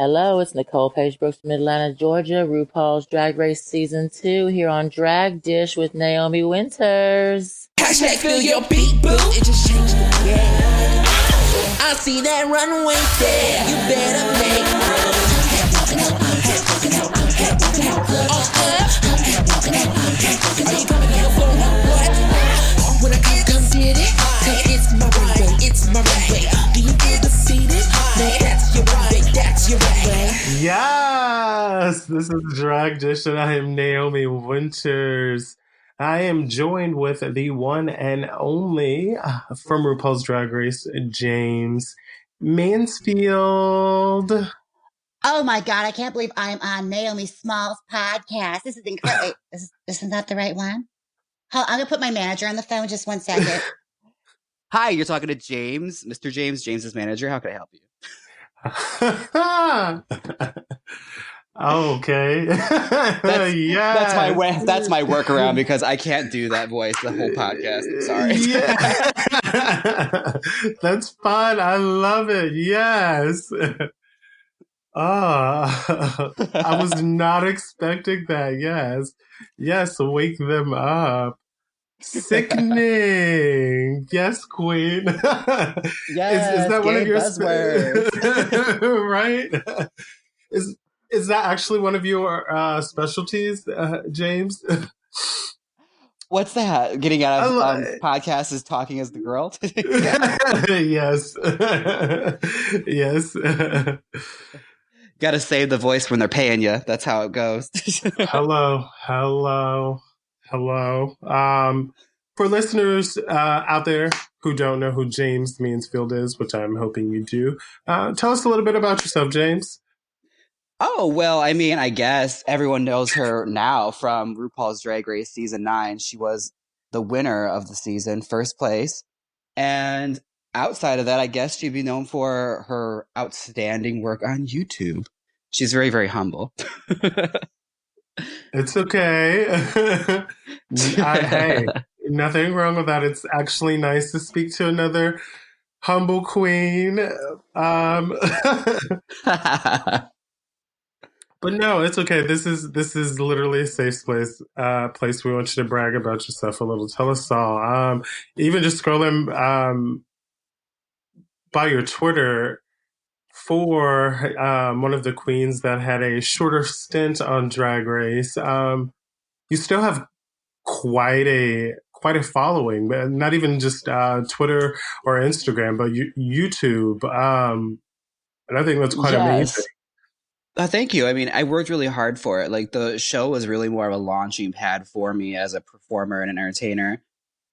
Hello, it's Nicole Page Brooks from Atlanta, Georgia. RuPaul's Drag Race Season 2 here on Drag Dish with Naomi Wynters. Hashtag feel your beat, boo. It just changed the game. I see that runway there. You better make room. Are you coming here for what? When I come get it, cause it's my runway, it's my runway. Do you feel defeated? Now that's your runway, that's your runway. Yes, this is Drag Dish and I am Naomi Wynters. I am joined with the one and only from RuPaul's Drag Race, Jaymes Mansfield. Oh my God, I can't believe I'm on Naomi Small's podcast. This is incredible. Wait, this is not the right one? I'm going to put my manager on the phone just 1 second. Hi, you're talking to Jaymes, Mr. Jaymes, James's manager. How can I help you? Okay. That's my way. That's my workaround because I can't do that voice the whole podcast. I'm sorry. Yeah. That's fun. I love it. Yes. I was not expecting that. Yes, wake them up. Sickening. Yes, queen. Yes, is that one of your buzzwords? Right? Is that actually one of your specialties, Jaymes? What's that? Getting out of podcasts is talking as the girl? Yes. Got to save the voice when they're paying you. That's how it goes. Hello. For listeners out there who don't know who Jaymes Mansfield is, which I'm hoping you do, tell us a little bit about yourself, Jaymes. Oh, well, I mean, I guess everyone knows her now from RuPaul's Drag Race Season 9. She was the winner of the season, first place. And outside of that, I guess she'd be known for her outstanding work on YouTube. She's very, very humble. It's okay. Hey, nothing wrong with that. It's actually nice to speak to another humble queen. But no, it's okay. This is literally a safe place. Place we want you to brag about yourself a little. Tell us all. Even just scrolling by your Twitter for one of the queens that had a shorter stint on Drag Race. You still have quite a following, but not even just Twitter or Instagram, but YouTube. And I think that's quite amazing. Thank you. I mean, I worked really hard for it. Like, the show was really more of a launching pad for me as a performer and an entertainer,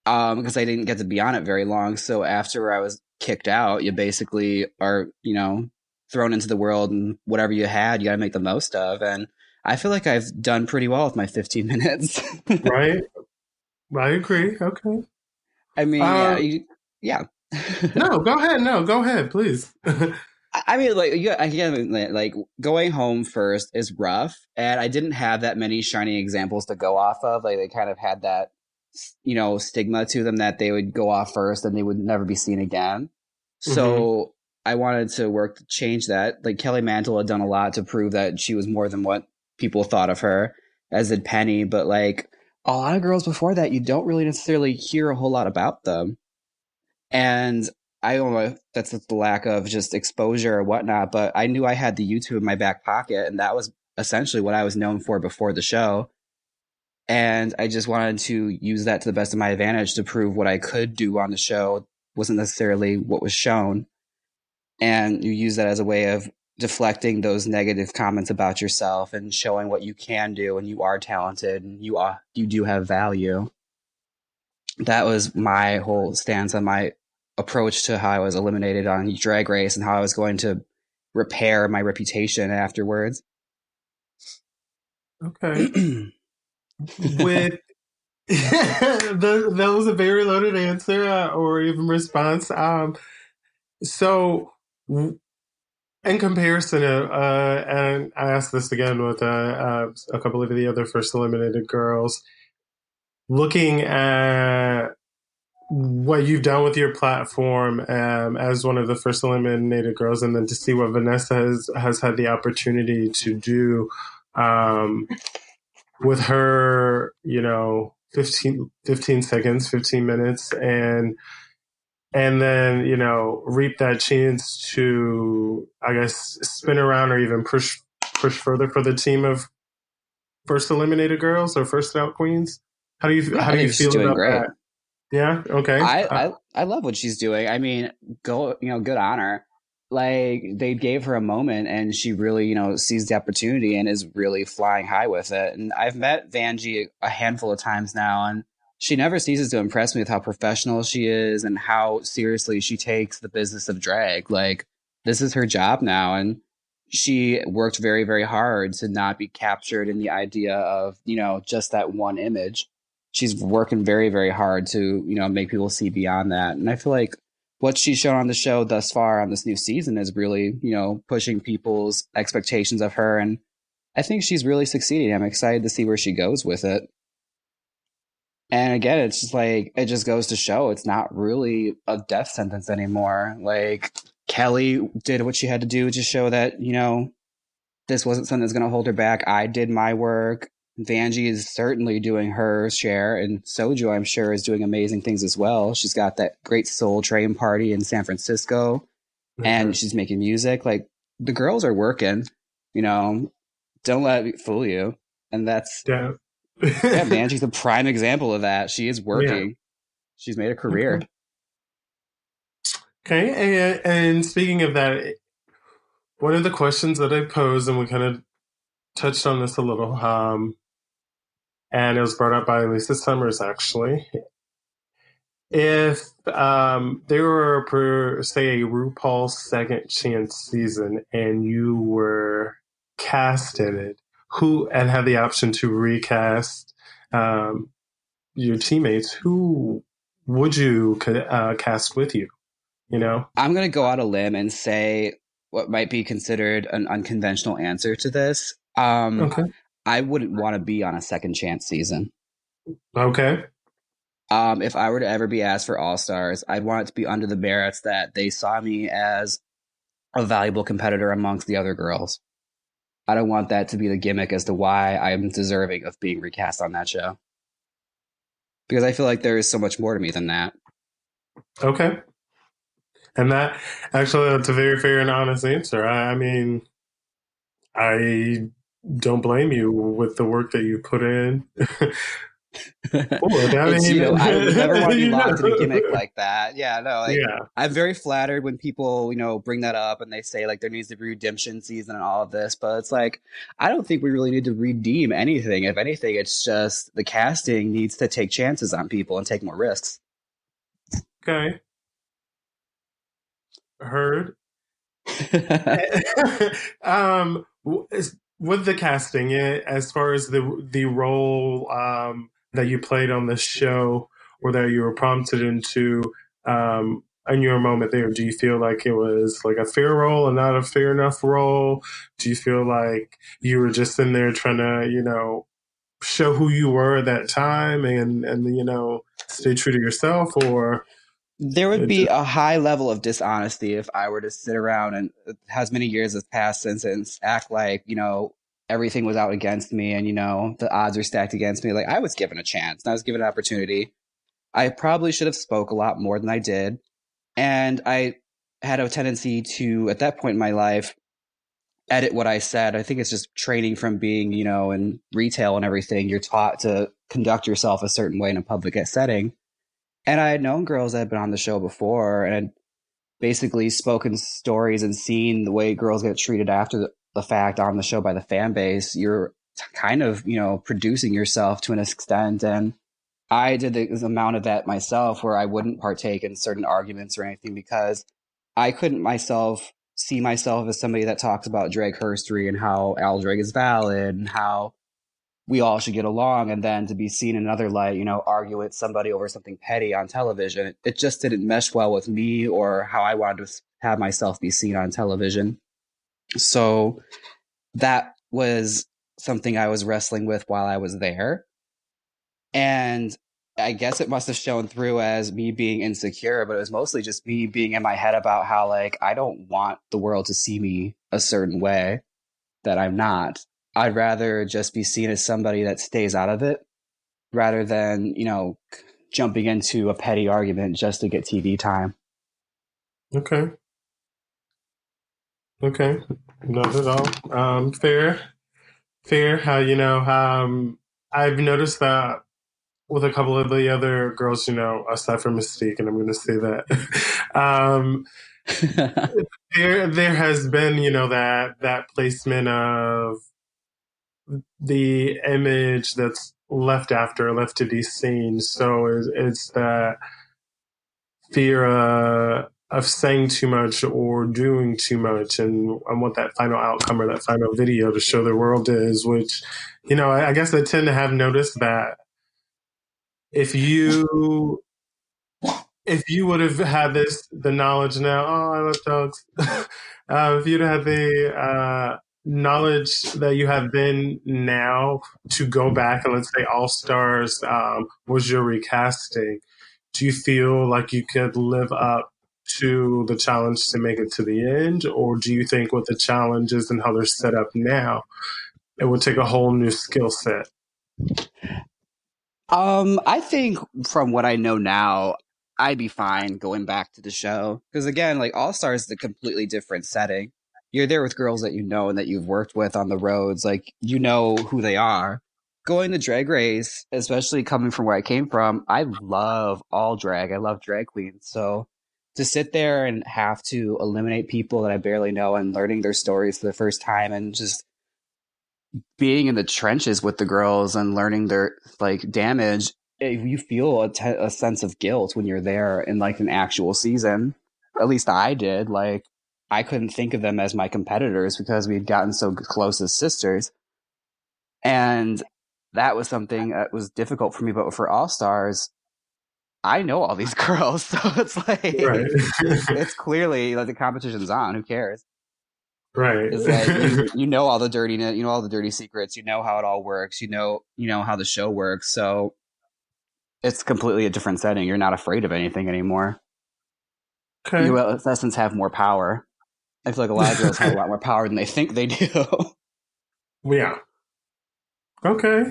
because I didn't get to be on it very long. So after I was kicked out, you basically are, thrown into the world, and whatever you had, you got to make the most of. And I feel like I've done pretty well with my 15 minutes. Right. I agree. Okay. I mean, yeah. No, go ahead. No, go ahead, please. I mean, like going home first is rough, and I didn't have that many shining examples to go off of. Like, they kind of had that, stigma to them that they would go off first and they would never be seen again. So I wanted to work to change that. Like, Kelly Mantle had done a lot to prove that she was more than what people thought of her, as did Penny. But like a lot of girls before that, you don't really necessarily hear a whole lot about them. And I don't know if that's the lack of just exposure or whatnot, but I knew I had the YouTube in my back pocket, and that was essentially what I was known for before the show. And I just wanted to use that to the best of my advantage to prove what I could do on the show wasn't necessarily what was shown. And you use that as a way of deflecting those negative comments about yourself and showing what you can do, and you are talented, and you do have value. That was my whole stance on my approach to how I was eliminated on Drag Race and how I was going to repair my reputation afterwards. Okay. That was a very loaded answer or even response. So in comparison, and I asked this again with a couple of the other first eliminated girls, looking at what you've done with your platform as one of the first eliminated girls, and then to see what Vanessa has had the opportunity to do with her, 15 seconds, 15 minutes, and then, reap that chance to, I guess, spin around or even push further for the team of first eliminated girls or first out queens. Yeah, How I do you think she's feel doing about great. that? Yeah. Okay. I love what she's doing. I mean, good on her. Like they gave her a moment and she really, seized the opportunity and is really flying high with it. And I've met Vanjie a handful of times now, and she never ceases to impress me with how professional she is and how seriously she takes the business of drag. Like this is her job now, and she worked very, very hard to not be captured in the idea of, just that one image. She's working very, very hard to, make people see beyond that. And I feel like what she's shown on the show thus far on this new season is really, pushing people's expectations of her. And I think she's really succeeding. I'm excited to see where she goes with it. And again, it's just like, it just goes to show it's not really a death sentence anymore. Like Kelly did what she had to do to show that, this wasn't something that's going to hold her back. I did my work. Vanjie is certainly doing her share, and Soju, I'm sure, is doing amazing things as well. She's got that great Soul Train party in San Francisco, and she's making music. Like the girls are working, don't let it fool you. And that's, Yeah. Vanjie's a prime example of that. She is working. Yeah. She's made a career. Okay. And speaking of that, one of the questions that I posed, and we kind of touched on this a little, and it was brought up by Lisa Summers actually. If there were, per say, a RuPaul's Second Chance season, and you were cast in it, who and had the option to recast your teammates, who would you cast with you? I'm going to go out a limb and say what might be considered an unconventional answer to this. Okay. I wouldn't want to be on a Second Chance season. Okay. If I were to ever be asked for All Stars, I'd want it to be under the merits that they saw me as a valuable competitor amongst the other girls. I don't want that to be the gimmick as to why I'm deserving of being recast on that show. Because I feel like there is so much more to me than that. Okay. And that, actually, that's a very fair and honest answer. I mean, I don't blame you with the work that you put in. I would never want to be locked in a gimmick like that. Yeah, no, Yeah. I'm very flattered when people, bring that up and they say like there needs to be redemption season and all of this, but it's like, I don't think we really need to redeem anything. If anything, it's just the casting needs to take chances on people and take more risks. Okay. Heard. With the casting, as far as the role that you played on the show, or that you were prompted into, in your moment there, do you feel like it was like a fair role and not a fair enough role? Do you feel like you were just in there trying to, show who you were at that time and stay true to yourself, or? There would be a high level of dishonesty if I were to sit around and as many years has passed since and act like, everything was out against me and, the odds are stacked against me. Like I was given a chance and I was given an opportunity. I probably should have spoke a lot more than I did. And I had a tendency to, at that point in my life, edit what I said. I think it's just training from being, in retail and everything. You're taught to conduct yourself a certain way in a public setting. And I had known girls that had been on the show before and had basically spoken stories and seen the way girls get treated after the fact on the show by the fan base. You're kind of, producing yourself to an extent. And I did the amount of that myself where I wouldn't partake in certain arguments or anything because I couldn't see myself as somebody that talks about drag herstory and how all drag is valid and how we all should get along, and then to be seen in another light, argue with somebody over something petty on television. It just didn't mesh well with me or how I wanted to have myself be seen on television. So that was something I was wrestling with while I was there. And I guess it must have shown through as me being insecure, but it was mostly just me being in my head about how, like, I don't want the world to see me a certain way that I'm not. I'd rather just be seen as somebody that stays out of it rather than, jumping into a petty argument just to get TV time. Okay. Okay. Not at all. Fair. How, I've noticed that with a couple of the other girls, aside from Mystique, and I'm going to say that, there has been, that placement of the image that's left to be seen. So it's that fear of saying too much or doing too much, and what that final outcome or that final video to show the world is. Which, I guess I tend to have noticed that if you would have had the knowledge now, oh, I love dogs. If you'd had the knowledge that you have been now to go back and let's say All Stars was your recasting, do you feel like you could live up to the challenge to make it to the end, or do you think with the challenges and how they're set up now, it would take a whole new skill set? I think from what I know now, I'd be fine going back to the show. Because again, like All Stars is a completely different setting. You're there with girls that you know and that you've worked with on the roads. Like, you know who they are. Going to Drag Race, especially coming from where I came from, I love all drag. I love drag queens. So to sit there and have to eliminate people that I barely know and learning their stories for the first time and just being in the trenches with the girls and learning their like damage, you feel a sense of guilt when you're there in like an actual season. At least I did. Like, I couldn't think of them as my competitors because we'd gotten so close as sisters. And that was something that was difficult for me. But for All Stars, I know all these girls. So it's like, Right. it's clearly like the competition's on. Who cares? Right. Is that you know all the dirtiness, you know all the dirty secrets, you know how it all works, you know how the show works. So it's completely a different setting. You're not afraid of anything anymore. Okay. You, in essence, have more power. I feel like a lot of girls have a lot more power than they think they do. Yeah. Okay.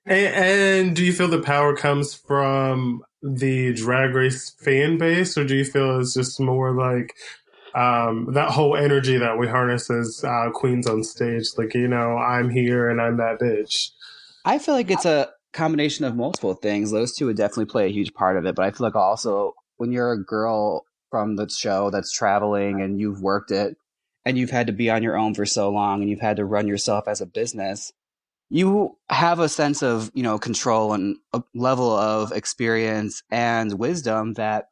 And do you feel the power comes from the Drag Race fan base, or do you feel it's just more like that whole energy that we harness as queens on stage? Like, I'm here and I'm that bitch. I feel like it's a combination of multiple things. Those two would definitely play a huge part of it. But I feel like also when you're a girl from the show that's traveling and you've worked it and you've had to be on your own for so long and you've had to run yourself as a business, you have a sense of, control and a level of experience and wisdom that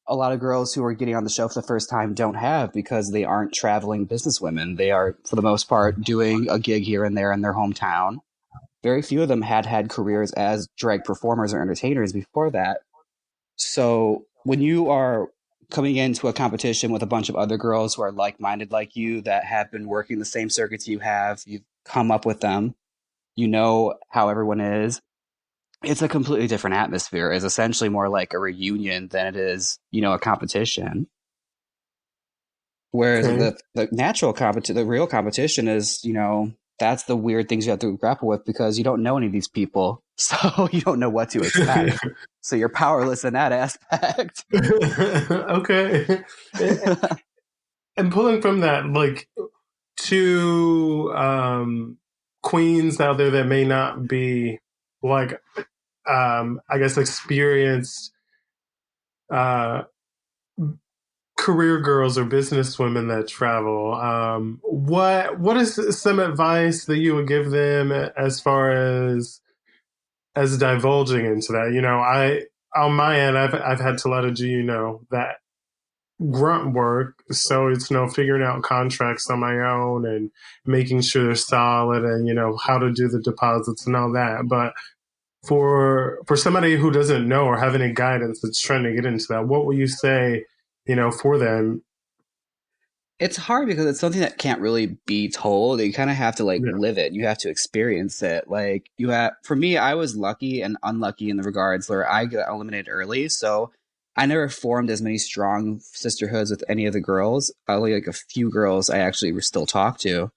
a lot of girls who are getting on the show for the first time don't have because they aren't traveling businesswomen. They are, for the most part, doing a gig here and there in their hometown. Very few of them had careers as drag performers or entertainers before that. So when you are coming into a competition with a bunch of other girls who are like-minded like you that have been working the same circuits you have, you've come up with them, you know how everyone is, it's a completely different atmosphere. It's essentially more like a reunion than it is, a competition. Whereas Okay. the natural competition, the real competition is, that's the weird things you have to grapple with because you don't know any of these people. So you don't know what to expect. So you're powerless in that aspect. Okay. And pulling from that, like, two queens out there that may not be like I guess experienced uh career girls or business women that travel, what is some advice that you would give them as far as divulging into that? I on my end, I've had to let it do that grunt work, so it's figuring out contracts on my own and making sure they're solid, and how to do the deposits and all that. But for somebody who doesn't know or have any guidance that's trying to get into that, what will you say for them? It's hard because it's something that can't really be told. You kind of have to like Yeah. live it. You have to experience it. Like for me, I was lucky and unlucky in the regards where I got eliminated early. So I never formed as many strong sisterhoods with any of the girls. Only like a few girls I actually still talk to.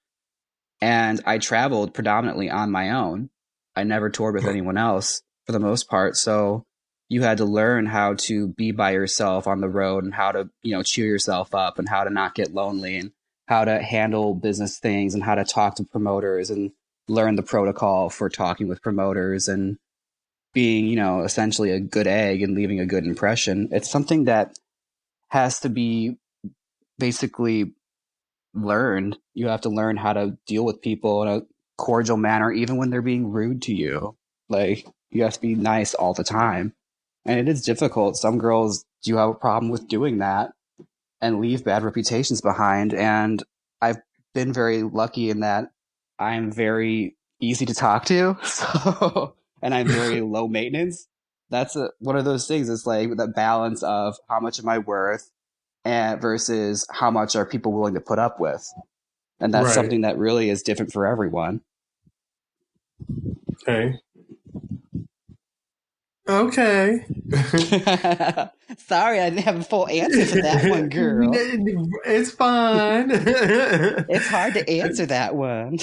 And I traveled predominantly on my own. I never toured with anyone else for the most part. So you had to learn how to be by yourself on the road and how to, cheer yourself up and how to not get lonely and how to handle business things and how to talk to promoters and learn the protocol for talking with promoters and being, essentially a good egg and leaving a good impression. It's something that has to be basically learned. You have to learn how to deal with people in a cordial manner, even when they're being rude to you. Like, you have to be nice all the time. And it is difficult. Some girls do have a problem with doing that and leave bad reputations behind. And I've been very lucky in that I'm very easy to talk to. So, and I'm very low maintenance. That's one of those things. It's like the balance of how much am I worth and versus how much are people willing to put up with. And that's Right. something that really is different for everyone. Okay. Okay. Sorry, I didn't have a full answer for that one, girl. It's fine. It's hard to answer that one.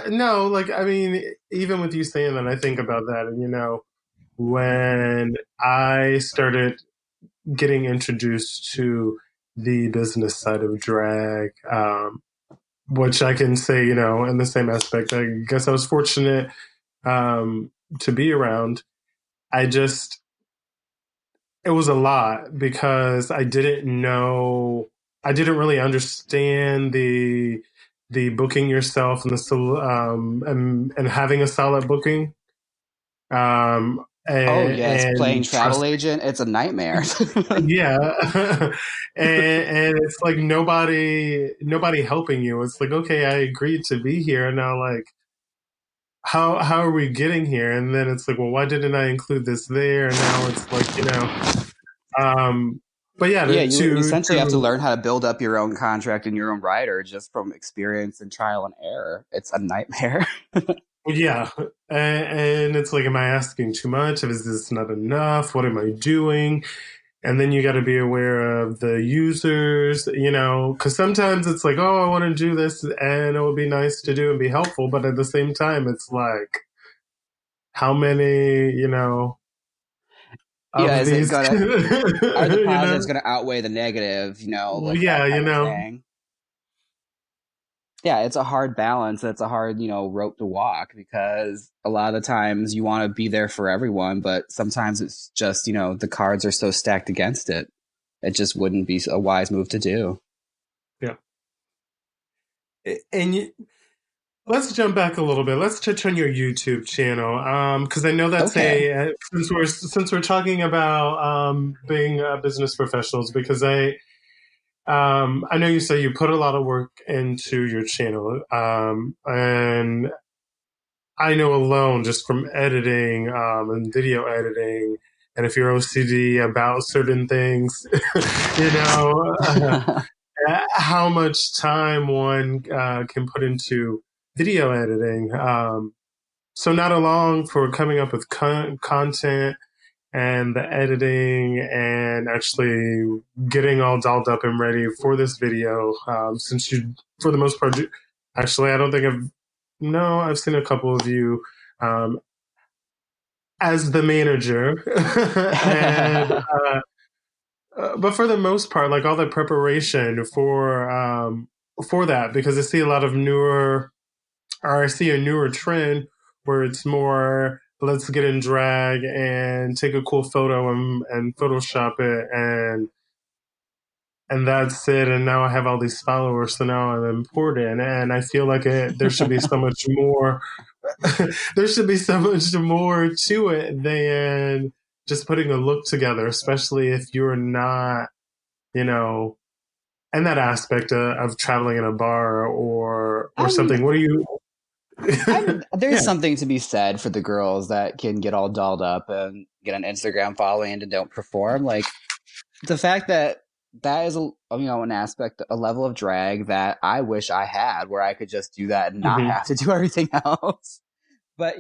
No, like, I mean, even with you saying that, I think about that. And, when I started getting introduced to the business side of drag, which I can say, in the same aspect, I guess I was fortunate to be around. It was a lot because I didn't really understand the booking yourself and having a solid booking. Oh yes, playing And travel agent, it's a nightmare. yeah. and it's like nobody helping you. It's like, okay, I agreed to be here, and now, like, how are we getting here? And then it's like, well, why didn't I include this there? And now it's like, but yeah, Yeah, you essentially have to learn how to build up your own contract and your own rider just from experience and trial and error. It's a nightmare. yeah. And it's like, am I asking too much? Is this not enough? What am I doing? And then you got to be aware of the users, because sometimes it's like, oh, I want to do this and it would be nice to do and be helpful. But at the same time, it's like, how many, Yeah, of is it these, gonna are the positives gonna outweigh the negative, like yeah, that kind of thing? Yeah, it's a hard balance. It's a hard, rope to walk because a lot of the times you want to be there for everyone, but sometimes it's just, the cards are so stacked against it. It just wouldn't be a wise move to do. Yeah. And let's jump back a little bit. Let's touch on your YouTube channel, because I know that's Okay. since we're talking about being business professionals. Because I know you say you put a lot of work into your channel, and I know alone just from editing and video editing, and if you're OCD about certain things, you know. How much time one can put into video editing. So not along for coming up with content and the editing and actually getting all dolled up and ready for this video. Since you, for the most part, actually, I don't think I've seen a couple of you as the manager. And but for the most part, like all the preparation for that, because I see a lot of I see a newer trend where it's more, let's get in drag and take a cool photo and Photoshop it and that's it. And now I have all these followers, so now I'm important. And I feel like there should be so much more. There should be so much more to it than just putting a look together, especially if you're not, and that aspect of traveling in a bar or something. What do you? There's something to be said for the girls that can get all dolled up and get an Instagram following and don't perform. Like the fact that that is an aspect, a level of drag that I wish I had, where I could just do that and not have to do everything else. But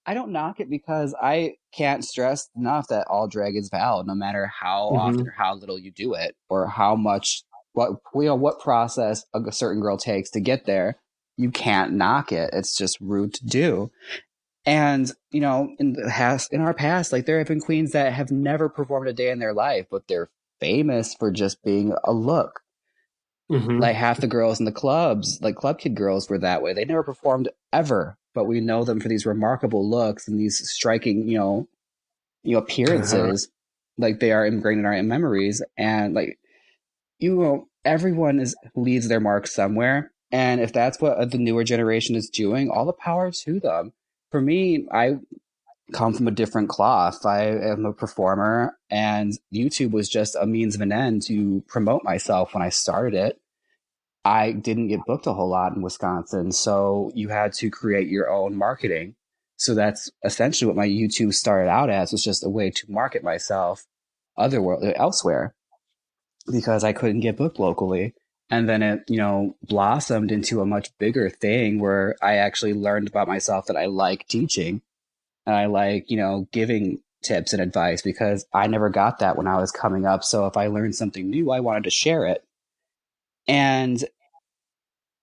I don't knock it, because I can't stress enough that all drag is valid, no matter how often or how little you do it, or how much what process a certain girl takes to get there. You can't knock it. It's just rude to do. And in our past, like, there have been queens that have never performed a day in their life, but they're famous for just being a look. Like, half the girls in the clubs, like Club Kid girls, were that way. They never performed ever, but we know them for these remarkable looks and these striking, appearances. Like, they are ingrained in our memories, and like, everyone leaves their mark somewhere. And if that's what the newer generation is doing, all the power to them. For me, I come from a different cloth. I am a performer, and YouTube was just a means of an end to promote myself when I started it. I didn't get booked a whole lot in Wisconsin, so you had to create your own marketing. So that's essentially what my YouTube started out as, was just a way to market myself elsewhere, because I couldn't get booked locally. And then it, blossomed into a much bigger thing, where I actually learned about myself that I like teaching, and I like, giving tips and advice, because I never got that when I was coming up. So if I learned something new, I wanted to share it. And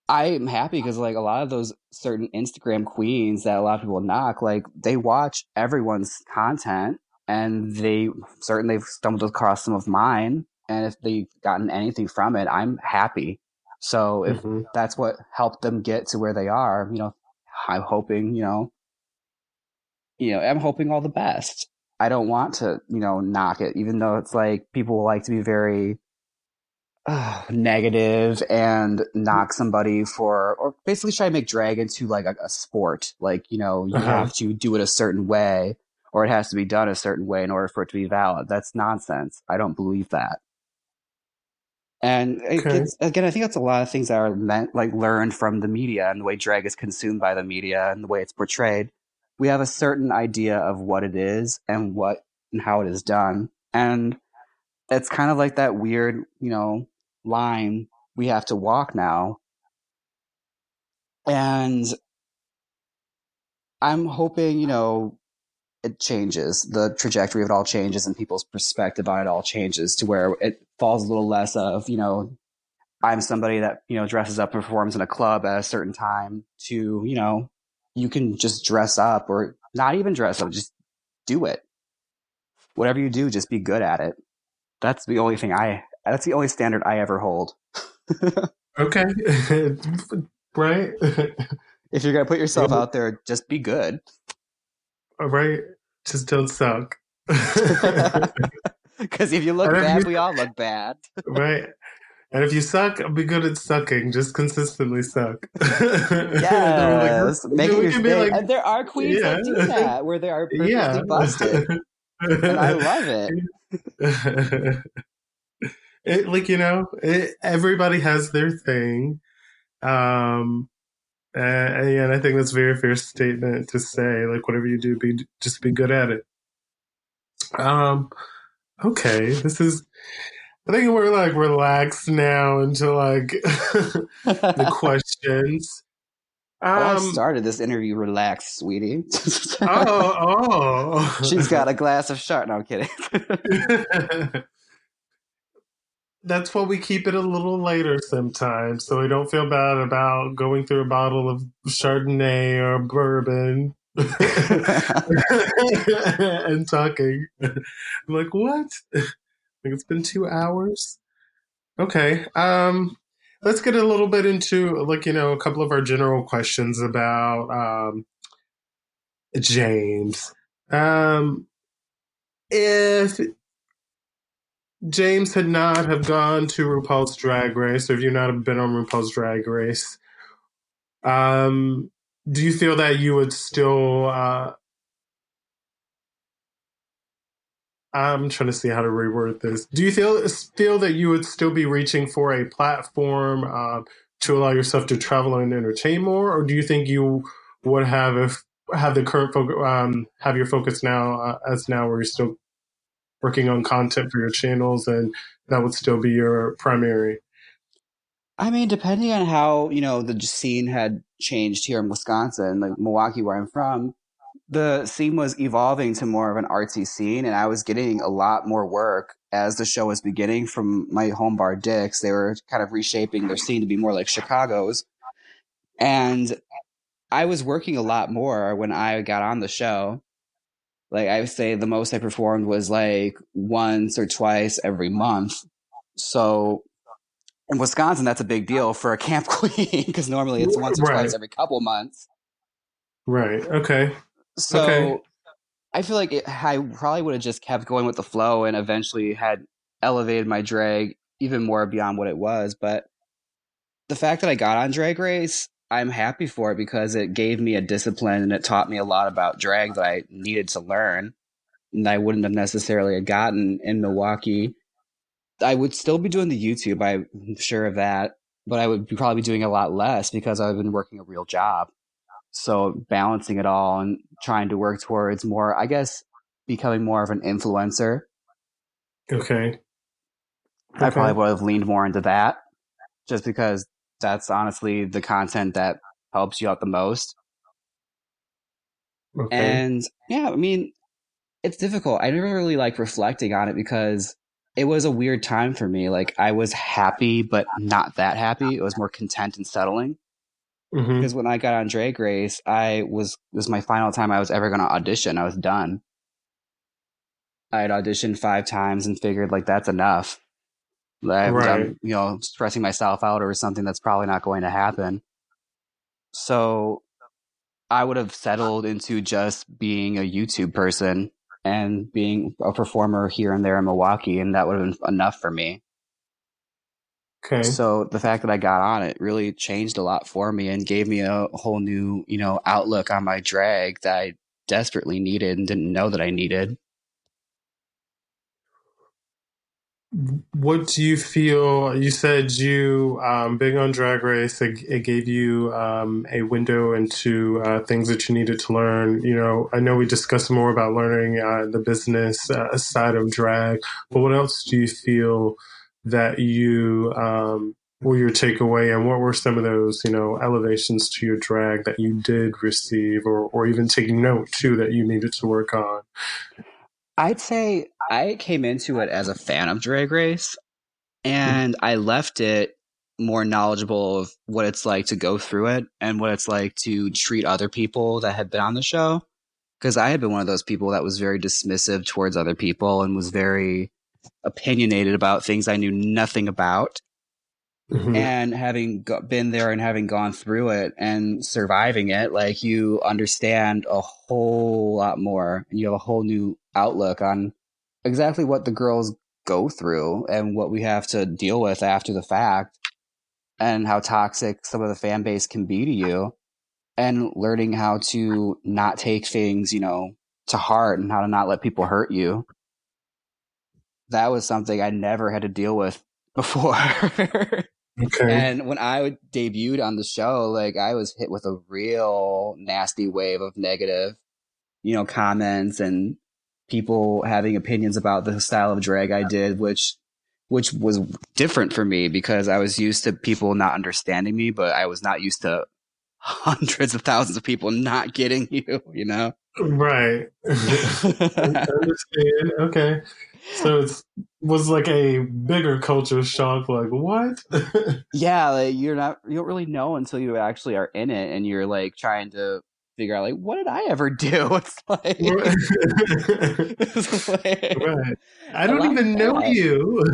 I'm happy, because like, a lot of those certain Instagram queens that a lot of people knock, like, they watch everyone's content, and they've stumbled across some of mine. And if they've gotten anything from it, I'm happy. So if that's what helped them get to where they are, I'm hoping, I'm hoping all the best. I don't want to, knock it, even though it's like, people like to be very negative and knock somebody or basically try to make drag into like a sport. Like, you have to do it a certain way, or it has to be done a certain way in order for it to be valid. That's nonsense. I don't believe that. And again, I think that's a lot of things that are learned from the media, and the way drag is consumed by the media and the way it's portrayed. We have a certain idea of what it is and how it is done. And it's kind of like that weird, line we have to walk now. And I'm hoping, it changes. The trajectory of it all changes, and people's perspective on it all changes, to where it falls a little less of, I'm somebody that, dresses up and performs in a club at a certain time, to, you can just dress up, or not even dress up, just do it. Whatever you do, just be good at it. That's the only standard I ever hold. Okay. Right. If you're going to put yourself out there, just be good. All right. Just don't suck. Because if you look bad, we all look bad. Right. And if you suck, be good at sucking. Just consistently suck. Yes. Make it your thing. And there are queens that do that, where they are perfectly busted. And I love it. Everybody has their thing. And I think that's a very fair statement to say. Like, whatever you do, just be good at it. Okay, I think we're like relaxed now into like the questions. I started this interview relaxed, sweetie. Oh. She's got a glass of Chardonnay. No, I'm kidding. That's why we keep it a little later sometimes, so we don't feel bad about going through a bottle of Chardonnay or bourbon and talking. I'm like, what? Like, it's been 2 hours? Okay. Let's get a little bit into, a couple of our general questions about Jaymes. If Jaymes had not have gone to RuPaul's Drag Race, or if you've not been on RuPaul's Drag Race, do you feel that you would still... I'm trying to see how to reword this. Do you feel that you would still be reaching for a platform to allow yourself to travel and entertain more, or do you think you would have the current have your focus now where you're still working on content for your channels, and that would still be your primary? I mean, depending on how, the scene had changed here in Wisconsin, like Milwaukee, where I'm from, the scene was evolving to more of an artsy scene, and I was getting a lot more work as the show was beginning from my home bar Dick's. They were kind of reshaping their scene to be more like Chicago's. And I was working a lot more when I got on the show. Like, I would say the most I performed was like once or twice every month. So in Wisconsin, that's a big deal for a camp queen because normally it's once or twice every couple months. Right. Okay. So I feel like I probably would have just kept going with the flow and eventually had elevated my drag even more beyond what it was. But the fact that I got on Drag Race, I'm happy for it because it gave me a discipline and it taught me a lot about drag that I needed to learn and I wouldn't have necessarily gotten in Milwaukee. I would still be doing the YouTube, I'm sure of that, but I would probably be doing a lot less because I've been working a real job. So balancing it all and trying to work towards more, I guess, becoming more of an influencer. Okay. I probably would have leaned more into that just because that's honestly the content that helps you out the most. Okay. And yeah, I mean, it's difficult. I never really like reflecting on it because it was a weird time for me. Like I was happy, but not that happy. It was more content and settling. Because when I got on Drag Race, it was my final time I was ever going to audition. I was done. I had auditioned 5 times and figured like that's enough. I'm stressing myself out over something that's probably not going to happen. So I would have settled into just being a YouTube person and being a performer here and there in Milwaukee, and that would have been enough for me. Okay. So the fact that I got on it really changed a lot for me and gave me a whole new, outlook on my drag that I desperately needed and didn't know that I needed. What do you feel? You said you being on Drag Race, it gave you a window into things that you needed to learn. I know we discussed more about learning the business side of drag, but what else do you feel that you were your takeaway, and what were some of those elevations to your drag that you did receive, or even taking note too that you needed to work on? I'd say I came into it as a fan of Drag Race, and I left it more knowledgeable of what it's like to go through it and what it's like to treat other people that had been on the show. Because I had been one of those people that was very dismissive towards other people and was very opinionated about things I knew nothing about. And having been there and having gone through it and surviving it, like you understand a whole lot more and you have a whole new outlook on exactly what the girls go through and what we have to deal with after the fact and how toxic some of the fan base can be to you and learning how to not take things, to heart and how to not let people hurt you. That was something I never had to deal with before. Okay. And when I debuted on the show, like I was hit with a real nasty wave of negative, comments and people having opinions about the style of drag I did, which was different for me because I was used to people not understanding me, but I was not used to hundreds of thousands of people not getting you, Right. I understand. Okay. So it was like a bigger culture shock. Like, what? Yeah, like you don't really know until you actually are in it and you're like trying to figure out like, what did I ever do? It's like Right. I don't even know you.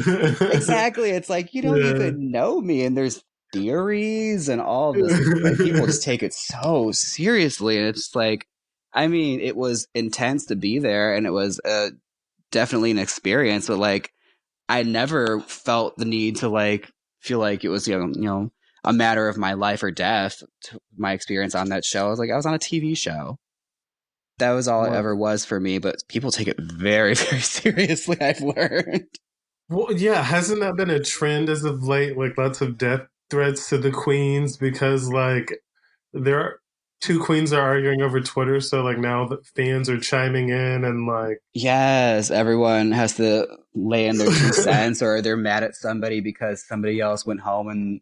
Exactly. It's like you don't even know me, and there's theories and all of this. Like people just take it so seriously, and it's like, I mean, it was intense to be there, and it was definitely an experience. But like, I never felt the need to like feel like it was a matter of my life or death. My experience on that show, I was like, I was on a TV show. That was all it ever was for me. But people take it very, very seriously. I've learned. Well, yeah, hasn't that been a trend as of late? Like lots of death threats to the queens because like there two queens are arguing over Twitter, so like now the fans are chiming in and like Yes, everyone has to lay in their 2 cents, or they're mad at somebody because somebody else went home, and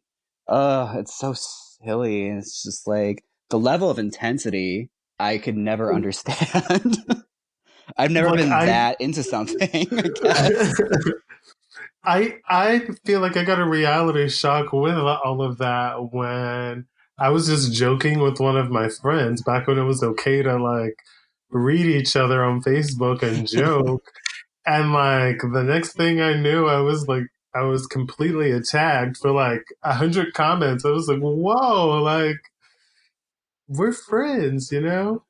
it's so silly. It's just like the level of intensity I could never understand. I've never like been I that into something, I guess. I feel like I got a reality shock with all of that when I was just joking with one of my friends back when it was okay to like read each other on Facebook and joke. And like the next thing I knew, I was completely attacked for like 100 comments. I was like, whoa, like we're friends, you know?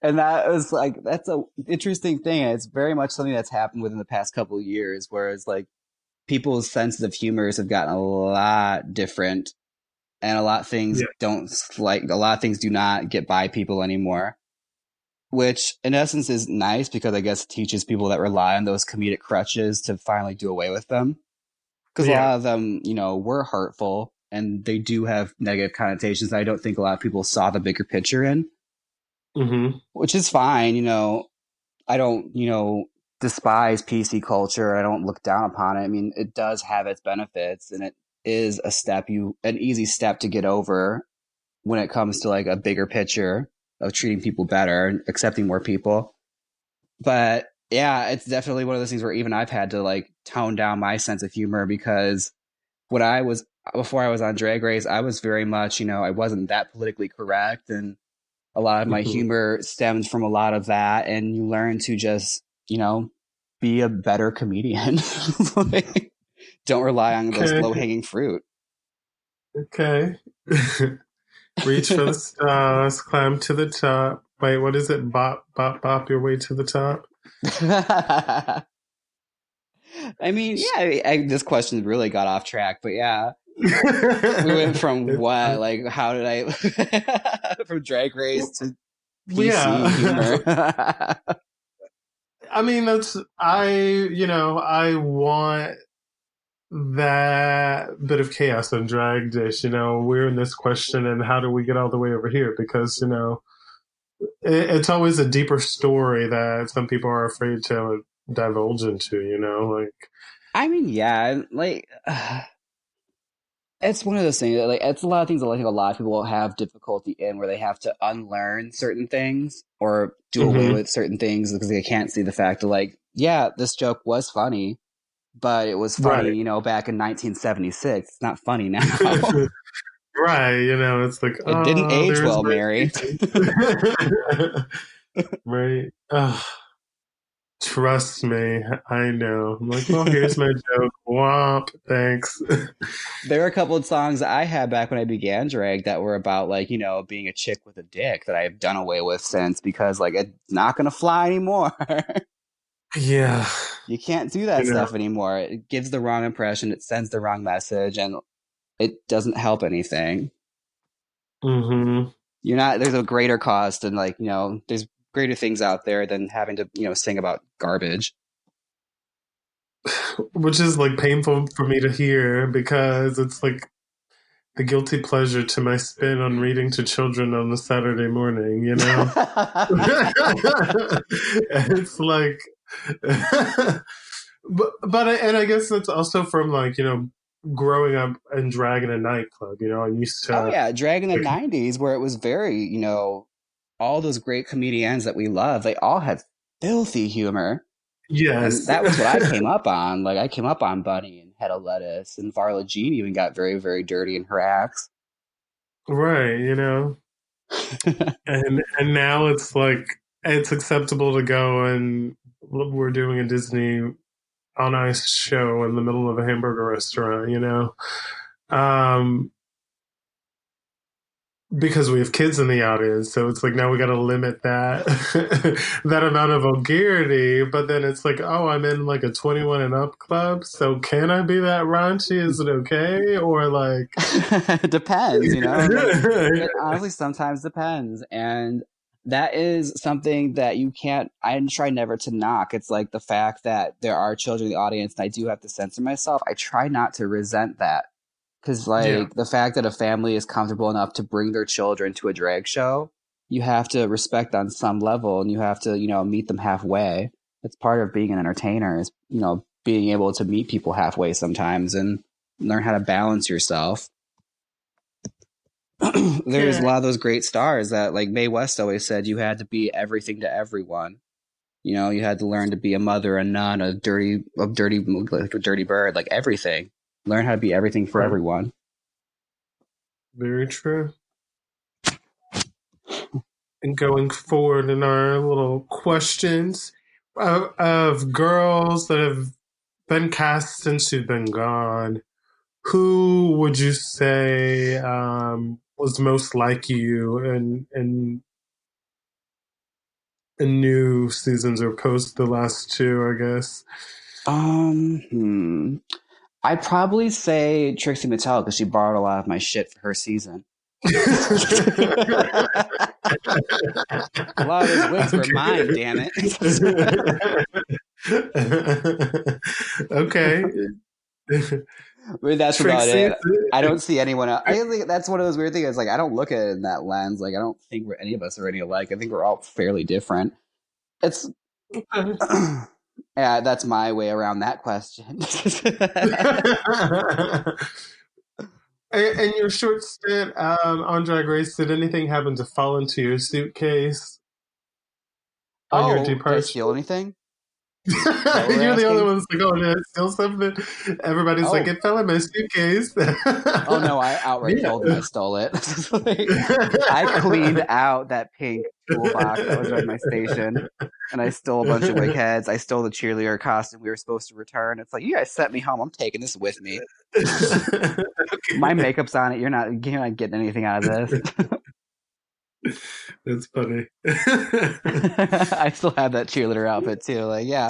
And that was like, that's a interesting thing. It's very much something that's happened within the past couple of years, whereas like people's senses of humors have gotten a lot different, and a lot of things a lot of things do not get by people anymore, which in essence is nice because I guess it teaches people that rely on those comedic crutches to finally do away with them. Because a Yeah. lot of them, were hurtful and they do have negative connotations that I don't think a lot of people saw the bigger picture in, Mm-hmm. which is fine. I don't, despise PC culture. I don't look down upon it. I mean, it does have its benefits, and it is an easy step to get over when it comes to like a bigger picture of treating people better and accepting more people. But yeah, it's definitely one of those things where even I've had to like tone down my sense of humor, because before I was on Drag Race, I was very much, I wasn't that politically correct, and a lot of my Mm-hmm. humor stems from a lot of that, and you learn to just, be a better comedian. Like, don't rely on those Okay. low-hanging fruit. Okay. Reach for the stars, climb to the top. Wait, what is it? Bop, bop, bop your way to the top. I mean, yeah, this question really got off track, but yeah, we went from It's, what, like, how did I, from Drag Race to PC yeah. humor. I mean, I want that bit of chaos on Drag Dish. We're in this question, and how do we get all the way over here? Because, it's always a deeper story that some people are afraid to divulge into, like. I mean, yeah, like, it's one of those things that, like, it's a lot of things that I think a lot of people will have difficulty in, where they have to unlearn certain things or do away Mm-hmm. with certain things because they can't see the fact that, like, yeah, this joke was funny, but it was funny, Right. back in 1976. It's not funny now. Right, it's like, It didn't oh, age there is well, my Mary. right. Trust me, I know. I'm like, well, here's my joke. Womp, thanks. There were a couple of songs I had back when I began drag that were about, like, being a chick with a dick, that I've done away with since, because like it's not gonna fly anymore. Yeah, You can't do you that know. stuff anymore. It gives the wrong impression, it sends the wrong message, and it doesn't help anything. Hmm. There's a greater cost, and like, there's greater things out there than having to, sing about garbage. Which is like painful for me to hear because it's like the guilty pleasure to my spin on reading to children on a Saturday morning, It's like, and I guess that's also from like, growing up and drag in a nightclub, I used Oh to, yeah, drag in the like, 90s, where it was very, all those great comedians that we love, they all had filthy humor. And yes. that was what I came up on. Like, I came up on Bunny and Hedda Lettuce, and Varla Jean even got very, very dirty in her acts. Right, and now it's like it's acceptable to go and we're doing a Disney on Ice show in the middle of a hamburger restaurant, um, because we have kids in the audience. So it's like now we got to limit that that amount of vulgarity. But then it's like, oh, I'm in like a 21 and up club, so can I be that raunchy? Is it okay? Or like, It depends, like, it honestly sometimes depends. And that is something that I try never to knock. It's like the fact that there are children in the audience and I do have to censor myself. I try not to resent that. Because, the fact that a family is comfortable enough to bring their children to a drag show, you have to respect on some level, and you have to, meet them halfway. It's part of being an entertainer is, being able to meet people halfway sometimes and learn how to balance yourself. There's a lot of those great stars that, like Mae West always said, you had to be everything to everyone. You had to learn to be a mother, a nun, a dirty bird, like everything. Learn how to be everything for everyone. Very true. And going forward in our little questions of girls that have been cast since you've been gone, who would you say was most like you in new seasons or post the last two, I guess? I'd probably say Trixie Mattel because she borrowed a lot of my shit for her season. A lot of those wigs were mine, damn it. Okay. But that's Trixie. About it. I don't see anyone else. I think that's one of those weird things. Like, I don't look at it in that lens. Like, I don't think any of us are any alike. I think we're all fairly different. It's yeah, that's my way around that question. And your short stint on Drag Race, did anything happen to fall into your suitcase on your departure? Did I steal anything? You're the only one that's like, oh, did I steal something? Everybody's like, it fell in my suitcase. Oh, no, I outright told them I stole it. I cleaned out that pink toolbox that was at my station, and I stole a bunch of wig heads. I stole the cheerleader costume we were supposed to return. It's like, you guys sent me home. I'm taking this with me. My makeup's on it. You're not getting anything out of this. That's funny. I still have that cheerleader outfit too. Like, yeah,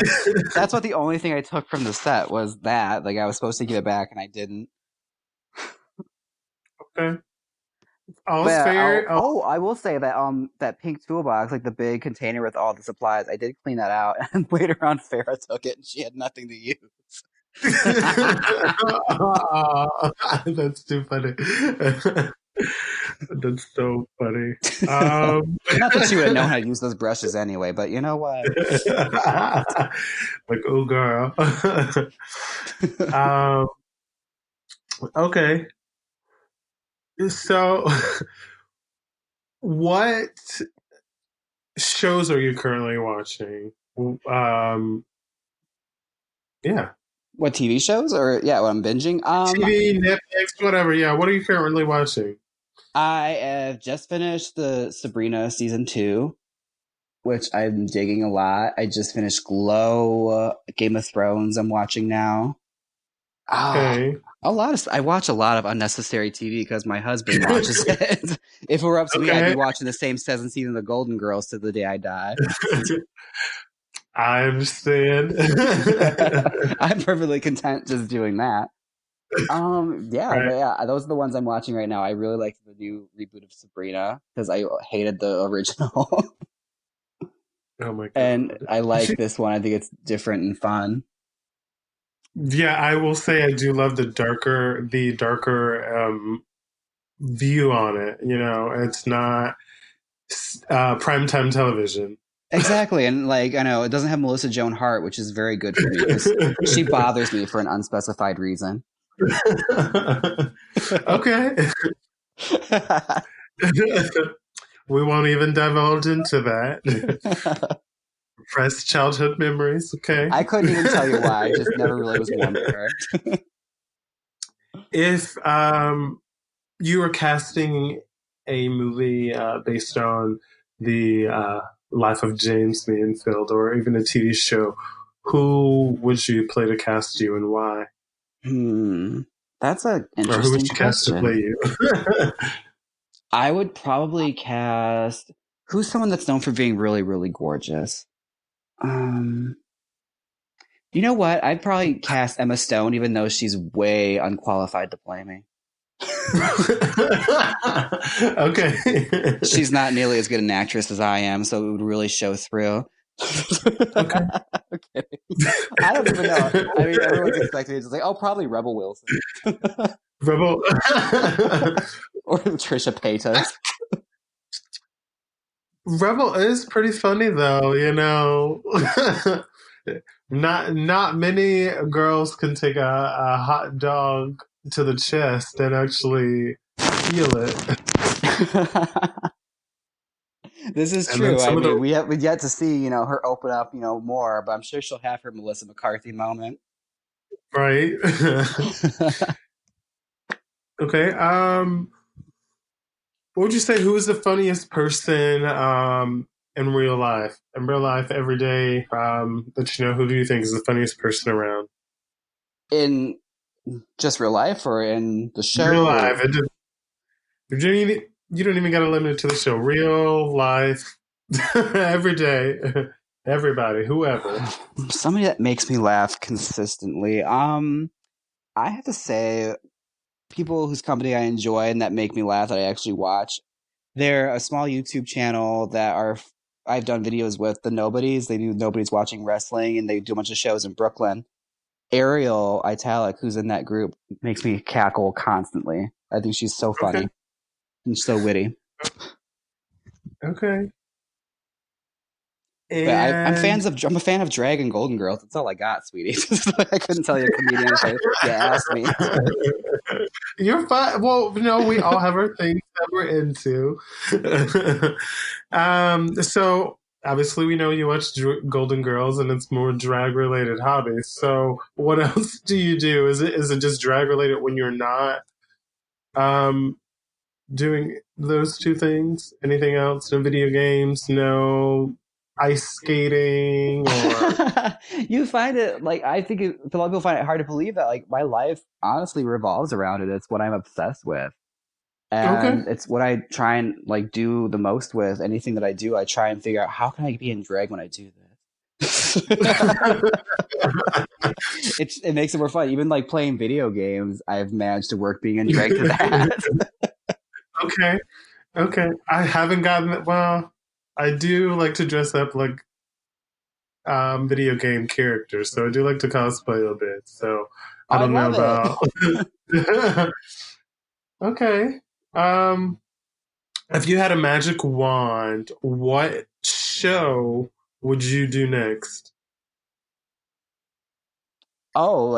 that's what the only thing I took from the set was that. Like, I was supposed to give it back and I didn't. Okay. Fair. I will say that that pink toolbox, like the big container with all the supplies, I did clean that out. And later on, Farrah took it and she had nothing to use. That's too funny. That's so funny. Not that she would have known how to use those brushes anyway, but you know what? Like, oh, girl. Okay. So, what shows are you currently watching? Yeah. What TV shows or what I'm binging? TV, Netflix, whatever. Yeah. What are you currently watching? I have just finished the Sabrina season 2, which I'm digging a lot. I just finished Glow, Game of Thrones. I'm watching now. Okay. I watch a lot of unnecessary TV because my husband watches it. If it were up to me, I'd be watching the same season of The Golden Girls to the day I die. I understand. I'm perfectly content just doing that. Right. Those are the ones I'm watching right now. I really liked the new reboot of Sabrina because I hated the original. Oh my god! And I like this one. I think it's different and fun. Yeah, I will say I do love the darker view on it. It's not primetime television. Exactly, and I know it doesn't have Melissa Joan Hart, which is very good for me because she bothers me for an unspecified reason. Okay. We won't even divulge into that. Repressed childhood memories, okay? I couldn't even tell you why. I just never really was warm to her. If you were casting a movie based on the life of Jaymes Mansfield or even a TV show, who would you play to cast you and why? That's an interesting question. Or who would you cast to play you? I would probably cast... Who's someone that's known for being really, really gorgeous? You know what? I'd probably cast Emma Stone, even though she's way unqualified to play me. Okay. She's not nearly as good an actress as I am, so it would really show through. Okay. I don't even know. I mean, everyone's expecting it. It's like, probably Rebel Wilson. Rebel. Or Trisha Paytas. Rebel is pretty funny though, you know. Not many girls can take a hot dog to the chest and actually feel it. This is And then true. I some of mean, the we've yet to see, her open up, more, but I'm sure she'll have her Melissa McCarthy moment. right. Okay. What would you say? Who is the funniest person in real life? In real life, every day, that you know, who do you think is the funniest person around? In just real life or in the Real show life. or You don't even got to limit it to the show. Real life, every day, everybody, whoever. somebody that makes me laugh consistently. I have to say people whose company I enjoy and that make me laugh that I actually watch. They're a small YouTube channel that I've done videos with, the Nobodies. They do Nobody's Watching Wrestling, and they do a bunch of shows in Brooklyn. Ariel Italic, who's in that group, makes me cackle constantly. I think she's so funny Okay. and so witty. Okay. But I'm And a fan of Drag and Golden Girls. That's all I got, sweetie. I couldn't tell you a comedian if you asked me. you're fine. Well, we all have our things that we're into. So obviously we know you watch Golden Girls, and it's more drag related hobbies. So what else do you do? Is it just drag related when you're not um doing those two things? Anything else? No video games? No ice skating? Or You find it I think a lot of people find it hard to believe that my life honestly revolves around it. It's what I'm obsessed with. okay. And it's what I try and do the most with. Anything that I do, I try and figure out how can I be in drag when I do this. It makes it more fun. Even playing video games, I've managed to work being in drag to that. Okay. Okay. I haven't gotten it. Well, I do like to dress up like video game characters, so I do like to cosplay a bit. So I I don't know love it. about. Okay. Um, if you had a magic wand, what show would you do next? Oh,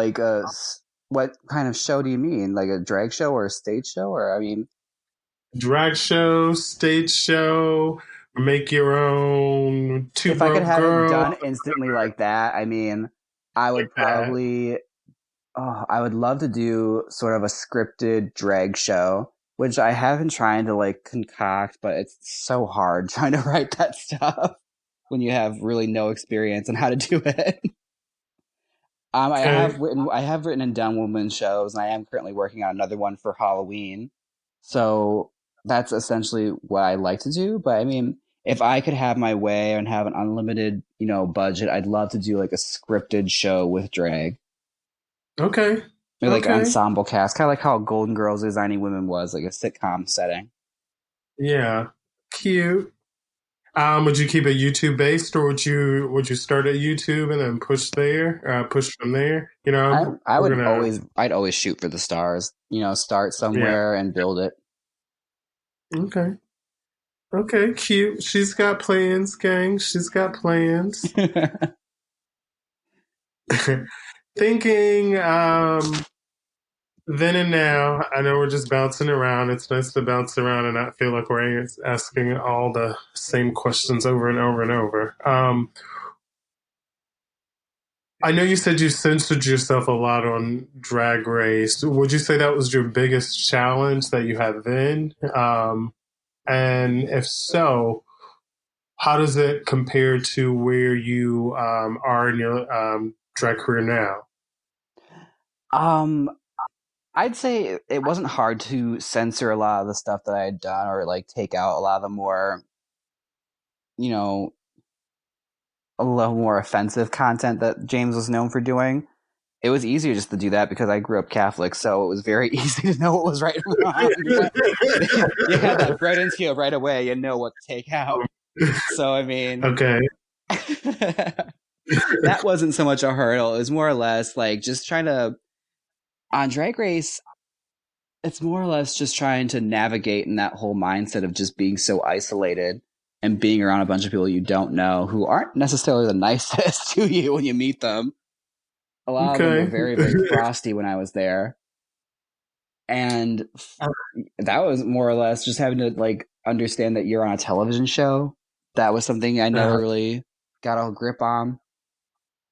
what kind of show do you mean? Like a drag show or a stage show? Or, I mean, Drag show, stage show, make your own two if I could broke have it girl. done instantly like that, I mean, I would Yeah. probably, I would love to do sort of a scripted drag show, which I have been trying to concoct, but it's so hard trying to write that stuff when you have really no experience on how to do it. Okay. I have written and done women's shows, and I am currently working on another one for Halloween. So that's essentially what I like to do. But I mean, if I could have my way and have an unlimited, budget, I'd love to do a scripted show with drag. Okay. Or Okay. ensemble cast, kind of like how Golden Girls Designing Women was, like a sitcom setting. Yeah. Cute. Would you keep it YouTube based, or would you start at YouTube and then push from there? I'd always shoot for the stars. Start Yeah. somewhere and build it. Okay. Okay. Cute. She's got plans, gang. She's got plans. Thinking then and now. I know we're just bouncing around. It's nice to bounce around and not feel like we're asking all the same questions over and over and over. I know you said you censored yourself a lot on Drag Race. Would you say that was your biggest challenge that you had then? And if so, how does it compare to where you are in your drag career now? Um, I'd say it wasn't hard to censor a lot of the stuff that I had done or take out a lot of the more, you know, a little more offensive content that Jaymes was known for doing. It was easier just to do that because I grew up Catholic, so it was very easy to know what was right and wrong. You had that bread and skill right away. You know what to take out. So, I mean, Okay. that wasn't so much a hurdle. It was more or less just trying to, on Drag Race, It's more or less just trying to navigate in that whole mindset of just being so isolated and being around a bunch of people you don't know who aren't necessarily the nicest to you when you meet them. A lot of them were Okay. very, very frosty when I was there. And that was more or less just having to like understand that you're on a television show. That was something I never really got a grip on.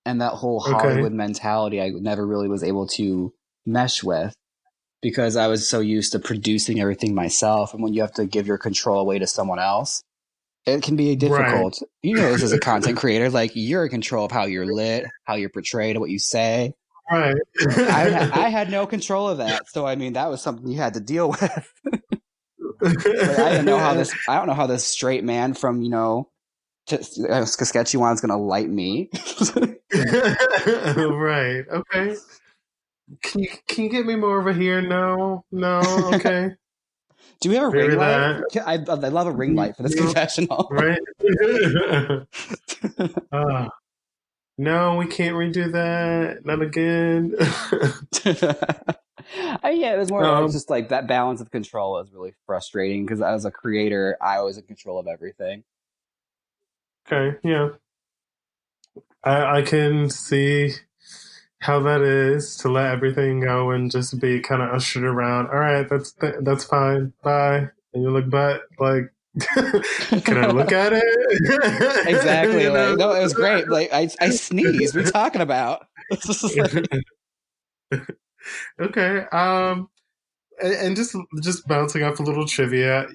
And that whole Hollywood mentality I never really was able to mesh with because I was so used to producing everything myself. And when you have to give your control away to someone else, it can be difficult. Right. You know, this as a content creator, like you're in control of how you're lit, how you're portrayed, what you say. Right. I had no control of that. So, I mean, that was something you had to deal with. Like, I don't know how this straight man from, you know, Saskatchewan is going to light me. Right. Okay. Can you get me more over here? No. Okay. Do we have a ring light? I love a ring light for this confessional. Right. No, we can't redo that. Not again. Yeah, it was more like just like that balance of control is really frustrating because as a creator, I was in control of everything. Okay, yeah. I can see how that is to let everything go and just be kind of ushered around. All right, that's fine. Bye. And you look back like, can I look at it? Exactly. You know? Like, no, it was great. Like I sneezed. What are you talking about? Okay. And just bouncing off a little trivia.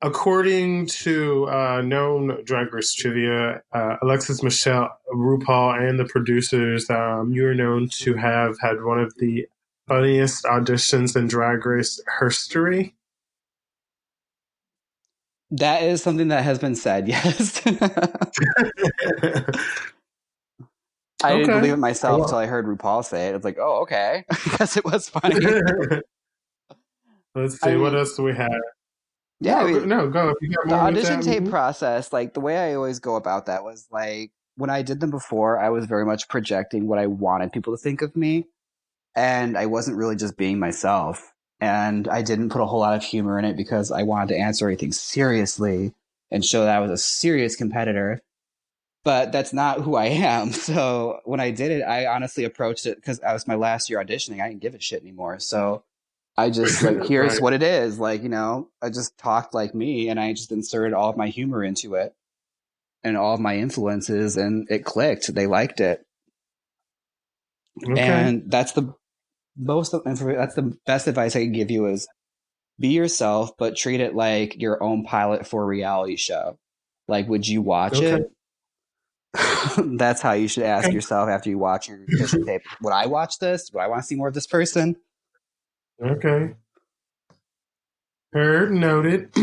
According to known Drag Race trivia, Alexis Michelle, RuPaul, and the producers, you are known to have had one of the funniest auditions in Drag Race history. That is something that has been said, yes. I didn't believe it myself until I heard RuPaul say it. It's like, oh, okay. I guess it was funny. Let's see, what else do we have? Yeah, go. If you got the more audition tape process, like the way I always go about that was like when I did them before, I was very much projecting what I wanted people to think of me. And I wasn't really just being myself. And I didn't put a whole lot of humor in it because I wanted to answer everything seriously and show that I was a serious competitor. But that's not who I am. So when I did it, I honestly approached it because I was my last year auditioning. I didn't give a shit anymore. So I just like, here's right. What it is. Like, you know, I just talked like me and I just inserted all of my humor into it and all of my influences and it clicked. They liked it. Okay. And that's the best advice I can give you is be yourself, but treat it like your own pilot for a reality show. Like, would you watch it? That's how you should ask yourself after you watch your audition tape. Would I watch this? Would I want to see more of this person? Okay. Heard, noted.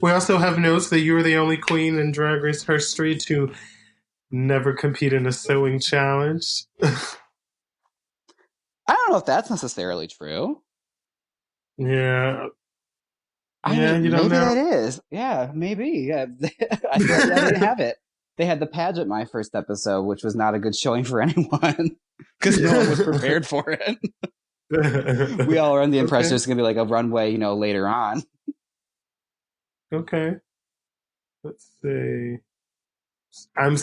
We also have notes that you were the only queen in Drag Race history to never compete in a sewing challenge. I don't know if that's necessarily true. Yeah. I mean, you don't know. Maybe that is. Yeah, maybe. Yeah. I didn't have it. They had the pageant my first episode, which was not a good showing for anyone because no one was prepared for it. We all were under the impression it's going to be like a runway, you know, later on. Okay. Let's see. I'm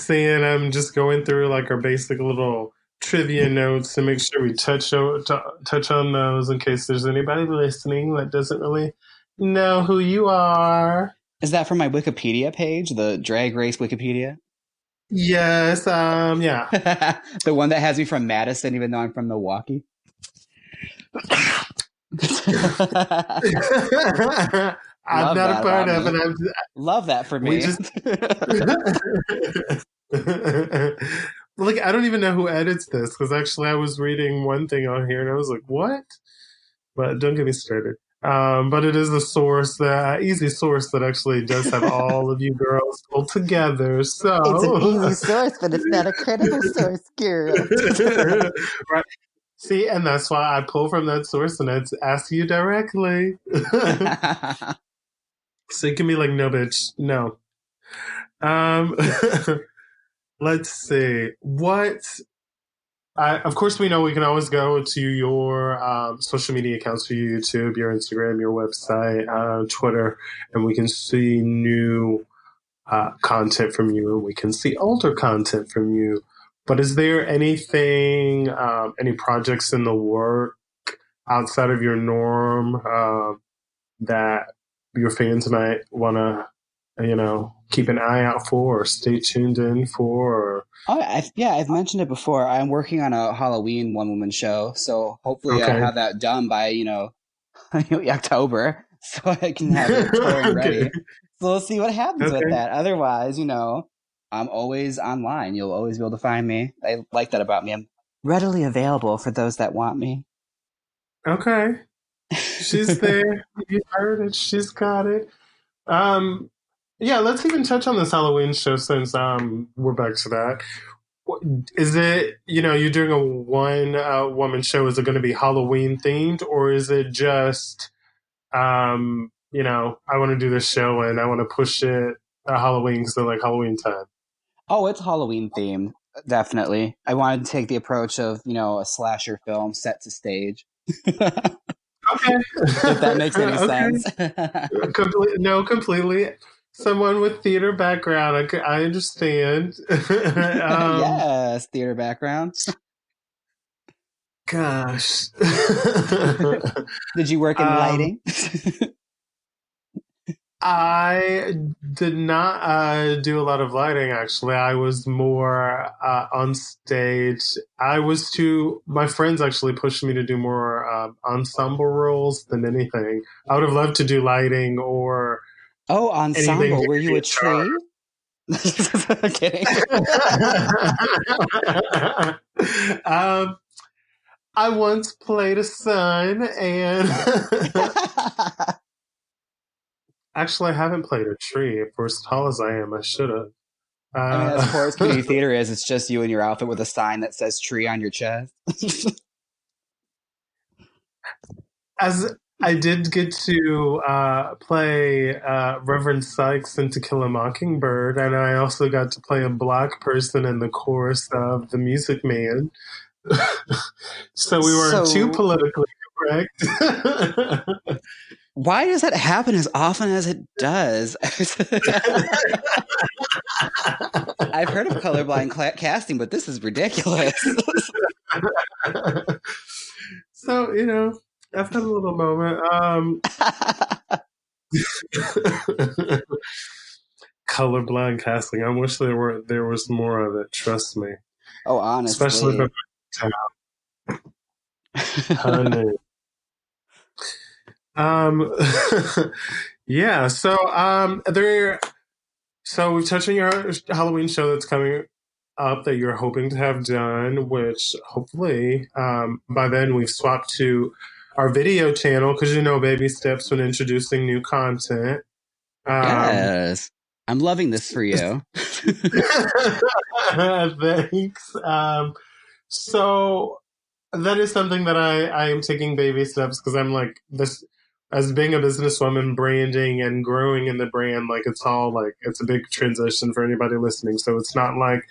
just going through like our basic little trivia notes to make sure we touch on those in case there's anybody listening that doesn't really know who you are. Is that from my Wikipedia page, the Drag Race Wikipedia? Yes, yeah. The one that has me from Madison, even though I'm from Milwaukee. I'm not a part of it. Love that for me. Like, I don't even know who edits this because actually I was reading one thing on here and I was like, what? But don't get me started. But it is a source, easy source that actually does have all of you girls all together. So it's an easy source, but it's not a credible source, girl. Right. See, and that's why I pull from that source and I'd ask you directly. So it can be like, no, bitch, no. Let's see. What Of course, we know we can always go to your social media accounts for your YouTube, your Instagram, your website, Twitter, and we can see new content from you, and we can see older content from you. But is there anything, any projects in the work outside of your norm that your fans might want to, keep an eye out for or stay tuned in for? Or... Oh, I've mentioned it before. I'm working on a Halloween one-woman show, so hopefully I'll Okay. have that done by, October, so I can have it touring ready. Okay. So we'll see what happens Okay. with that. Otherwise, I'm always online. You'll always be able to find me. I like that about me. I'm readily available for those that want me. Okay. She's there. You heard it. She's got it. Yeah, let's even touch on this Halloween show since we're back to that. Is it, you're doing a one woman show, is it going to be Halloween themed, or is it just I want to do this show and I want to push it Halloween because I like Halloween time? Oh, it's Halloween themed, definitely. I wanted to take the approach of, a slasher film set to stage. Okay. If that makes any sense. Completely. Someone with theater background, I understand. Yes, theater background. Gosh. Did you work in lighting? I did not do a lot of lighting, actually. I was more on stage. My friends actually pushed me to do more ensemble roles than anything. I would have loved to do lighting or Oh, ensemble. anything. Were you a tree? Kidding. I once played a son, and actually, I haven't played a tree. For as tall as I am, I should have. I mean, as poor as community theater is, it's just you in your outfit with a sign that says "tree" on your chest. As I did get to play Reverend Sykes in To Kill a Mockingbird, and I also got to play a black person in the chorus of The Music Man. So we weren't too politically correct. Why does that happen as often as it does? I've heard of colorblind casting, but this is ridiculous. So, I've had a little moment. Colorblind casting. I wish there was more of it. Trust me. Oh, honestly. Especially if honey. Yeah. So so we've touched on your Halloween show that's coming up that you're hoping to have done, which hopefully by then we've swapped to our video channel because baby steps when introducing new content. Yes. I'm loving this for you. Thanks. So that is something that I am taking baby steps because I'm like this as being a businesswoman, branding and growing in the brand. Like it's all like it's a big transition for anybody listening. So it's not like,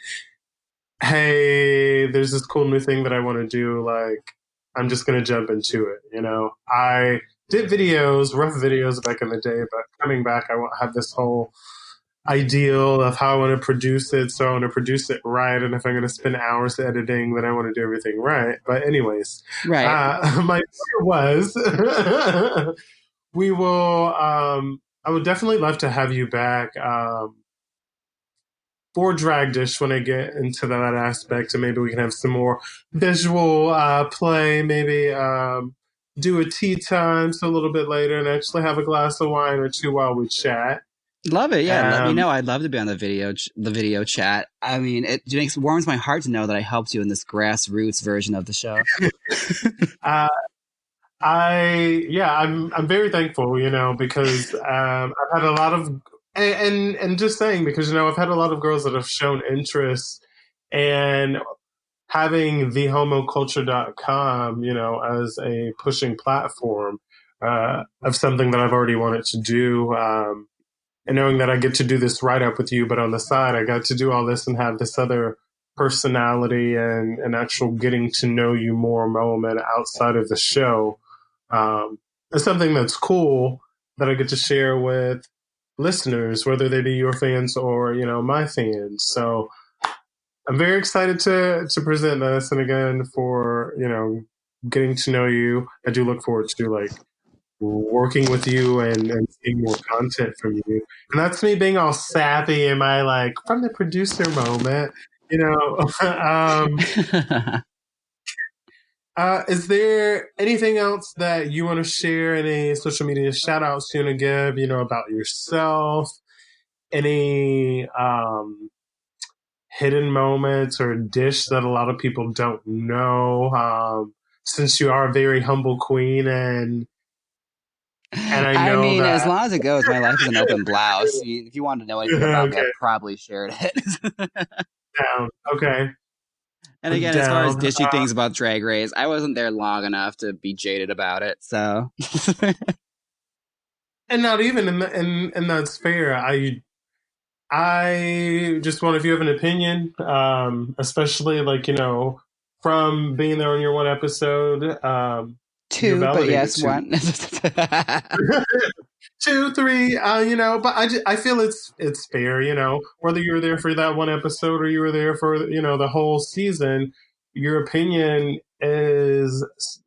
hey, there's this cool new thing that I want to do. Like I'm just going to jump into it. I did rough videos back in the day, but coming back, I won't have this whole ideal of how I want to produce it. So I want to produce it right. And if I'm going to spend hours editing, then I want to do everything right. But anyways, right. My fear was we will, I would definitely love to have you back for Drag Dish when I get into that aspect. And maybe we can have some more visual play, maybe do a tea time so a little bit later and actually have a glass of wine or two while we chat. Love it. Yeah, let me know. I'd love to be on the video chat. I mean, it warms my heart to know that I helped you in this grassroots version of the show. I'm very thankful, because I've had a lot of and just saying because I've had a lot of girls that have shown interest and having thehomoculture.com, as a pushing platform of something that I've already wanted to do. And knowing that I get to do this write-up with you, but on the side, I got to do all this and have this other personality and an actual getting to know you more moment outside of the show. It's something that's cool that I get to share with listeners, whether they be your fans or, my fans. So I'm very excited to present this. And again, for, getting to know you, I do look forward to like working with you and seeing more content from you. And that's me being all sappy in my like from the producer moment, is there anything else that you want to share? Any social media shout outs you want to give, about yourself? Any hidden moments or dish that a lot of people don't know? Since you are a very humble queen and I know mean, that. as long as it goes, my life is an open blouse. If you wanted to know anything about me, I probably shared it. Down. Okay. And again, as far as dishy things about Drag Race, I wasn't there long enough to be jaded about it. So, and not even, and that's fair. I just wonder if you have an opinion, especially like from being there on your one episode. Two, but yes, one. 2, 3, but I feel it's fair, whether you were there for that one episode or you were there for, the whole season, your opinion is,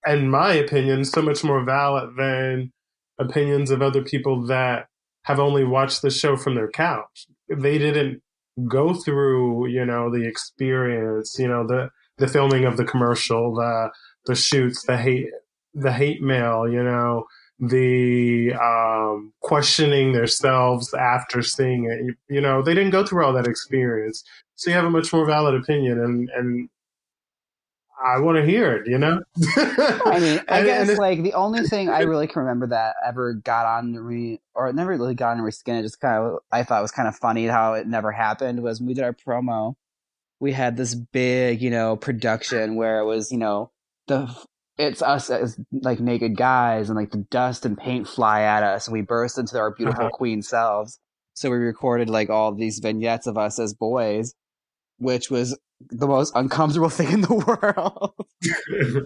in my opinion, so much more valid than opinions of other people that have only watched the show from their couch. They didn't go through, the experience, the filming of the commercial, the shoots, the hate mail, the questioning themselves after seeing it. They didn't go through all that experience. So you have a much more valid opinion, and I want to hear it, I mean, I guess like the only thing I really can remember that ever got on or it never really got under my skin, it just kind of, I thought was kind of funny how it never happened, was when we did our promo. We had this big, production where it was, it's us as like naked guys and like the dust and paint fly at us and we burst into our beautiful queen selves. So we recorded like all these vignettes of us as boys, which was the most uncomfortable thing in the world.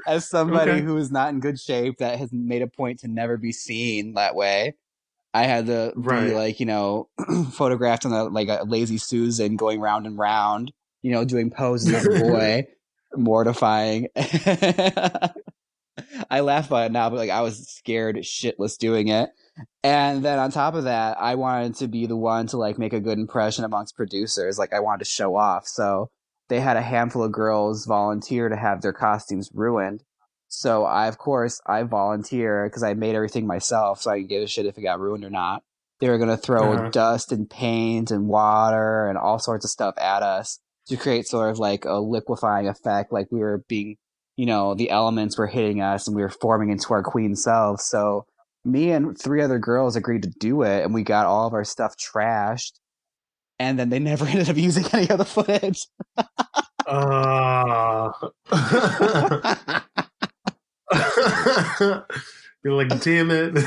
As somebody who is not in good shape that has made a point to never be seen that way, I had to be like, photographed on a lazy Susan going round and round, doing poses as a boy. Mortifying. I laugh about it now, but like I was scared shitless doing it. And then on top of that, I wanted to be the one to like make a good impression amongst producers. Like I wanted to show off. So they had a handful of girls volunteer to have their costumes ruined. So I volunteer because I made everything myself, so I didn't give a shit if it got ruined or not. They were going to throw dust and paint and water and all sorts of stuff at us to create sort of like a liquefying effect, like we were being, the elements were hitting us and we were forming into our queen selves. So me and 3 other girls agreed to do it, and we got all of our stuff trashed. And then they never ended up using any of the footage. You're like, damn it.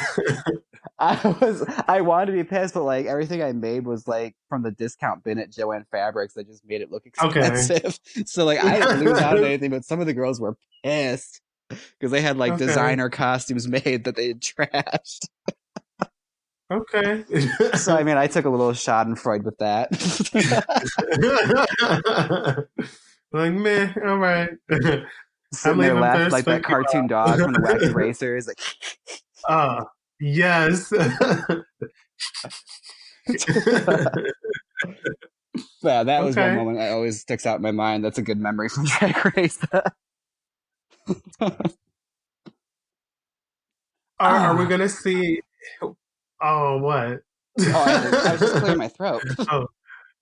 I wanted to be pissed, but like everything I made was like from the discount bin at Joann Fabrics. I just made it look expensive. So like I didn't lose out on anything, but some of the girls were pissed because they had like designer costumes made that they had trashed. Okay. So I mean, I took a little Schadenfreude with that. Like, meh, all right. Sitting there laughing like that cartoon dog from the Wacky Racers. Like, yes. Yeah, that was one moment that always sticks out in my mind. That's a good memory from Drag Race. Are we gonna see? Oh, what? I was just clearing my throat.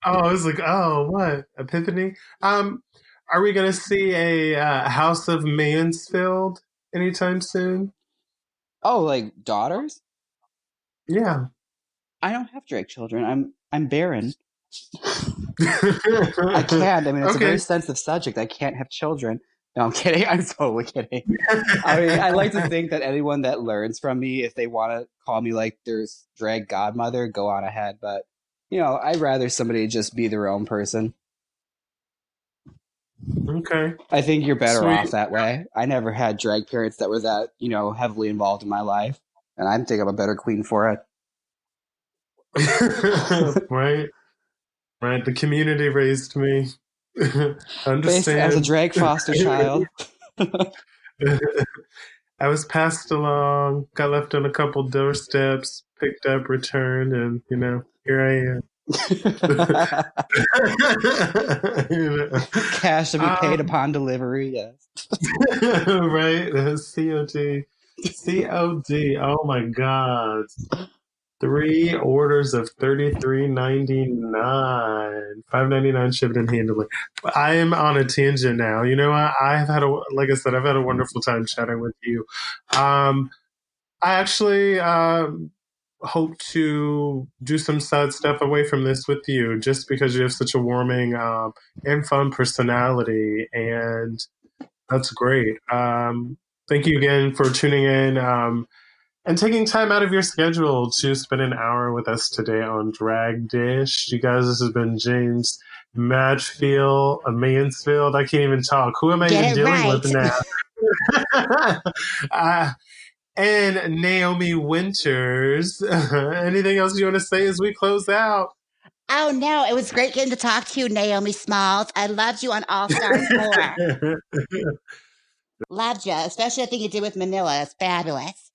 I was like, oh, what? Epiphany? Are we gonna see a House of Mansfield anytime soon? Oh, like daughters? Yeah. I don't have drag children. I'm barren. I can't. I mean, it's a very sensitive subject. I can't have children. No, I'm kidding. I'm totally kidding. I mean, I like to think that anyone that learns from me, if they want to call me like their drag godmother, go on ahead. But, I'd rather somebody just be their own person. Okay. I think you're better Sweet. off that way. I never had drag parents that were that, heavily involved in my life. And I think I'm a better queen for it. Right. Right. The community raised me. Understand. Basically, as a drag foster child. I was passed along, got left on a couple doorsteps, picked up, returned, and here I am. Cash to be paid upon delivery, yes. Right? COD. COD. Oh my God. 3 orders of $33.99, $5.99 shipped and handling. I am on a tangent now. You know what? I've had like I said, I've had a wonderful time chatting with you. I actually hope to do some side stuff away from this with you, just because you have such a warming and fun personality, and that's great. Thank you again for tuning in. And taking time out of your schedule to spend an hour with us today on Drag Dish. You guys, this has been Jaymes Mansfield. I can't even talk. Who am I even dealing with now? And Naomi Wynters. Anything else you want to say as we close out? Oh, no. It was great getting to talk to you, Naomi Smalls. I loved you on All Stars 4. Loved you, especially the thing you did with Manila. It's fabulous.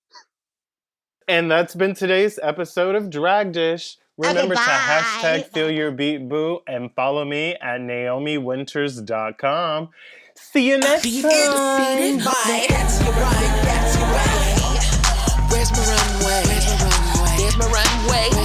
And that's been today's episode of Drag Dish. Remember to hashtag Feel Your Beat Boo and follow me at NaomiWynters.com. See you next time. That's your right. Where's my runway? There's my runway.